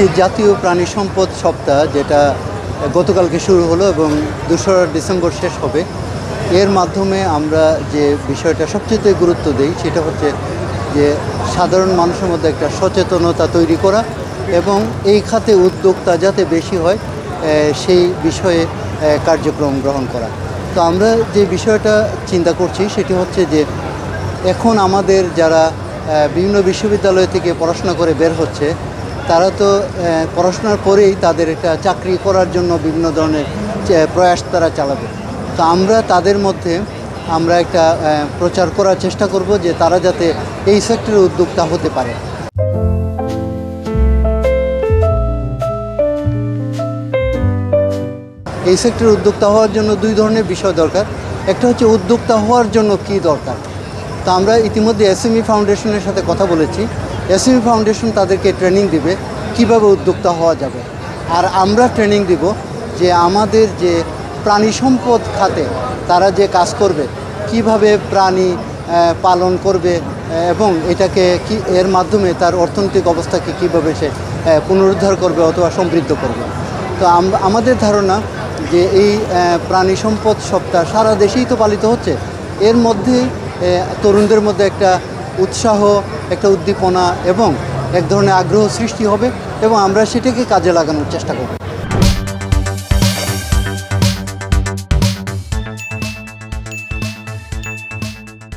যে জাতীয় প্রাণী সম্পদ সপ্তাহ যেটা গতকালকে শুরু হলো এবং 2রা ডিসেম্বর শেষ হবে, এর মাধ্যমে আমরা যে বিষয়টা সবচেয়ে গুরুত্ব দিই সেটা হচ্ছে যে সাধারণ মানুষের মধ্যে একটা সচেতনতা তৈরি করা এবং এই খাতে উদ্যোক্তা যাতে বেশি হয় সেই বিষয়ে কার্যক্রম গ্রহণ করা। তো আমরা যে বিষয়টা চিন্তা করছি সেটি হচ্ছে যে এখন আমাদের যারা বিভিন্ন বিশ্ববিদ্যালয় থেকে পড়াশোনা করে বের হচ্ছে, তারা তো পড়াশোনার পরেই তাদের একটা চাকরি করার জন্য বিভিন্ন ধরনের প্রয়াস তারা চালাবে। তো আমরা তাদের মধ্যে আমরা একটা প্রচার করার চেষ্টা করব যে তারা যাতে এই সেক্টরে উদ্যোক্তা হতে পারে। এই সেক্টরে উদ্যোক্তা হওয়ার জন্য 2 ধরনের বিষয় দরকার। একটা হচ্ছে উদ্যোক্তা হওয়ার জন্য কি দরকার। তো আমরা ইতিমধ্যে এসএমই ফাউন্ডেশনের সাথে কথা বলেছি। এসএমই ফাউন্ডেশন তাদেরকে ট্রেনিং দিবে কিভাবে উদ্যোক্তা হওয়া যাবে, আর আমরা ট্রেনিং দিব যে আমাদের যে প্রাণী সম্পদ খাতে তারা যে কাজ করবে, কিভাবে প্রাণী পালন করবে এবং এটাকে কি এর মাধ্যমে তার অর্থনৈতিক অবস্থাকে কিভাবে সে পুনরুদ্ধার করবে অথবা সমৃদ্ধ করবে। তো আমাদের ধারণা যে এই প্রাণী সম্পদ সপ্তাহ সারা দেশেই তো পালিত হচ্ছে, এর মধ্যে তরুণদের মধ্যে একটা উৎসাহ, একটা উদ্দীপনা এবং এক ধরনের আগ্রহ সৃষ্টি হবে এবং আমরা সেটাকে কাজে লাগানোর চেষ্টা করব।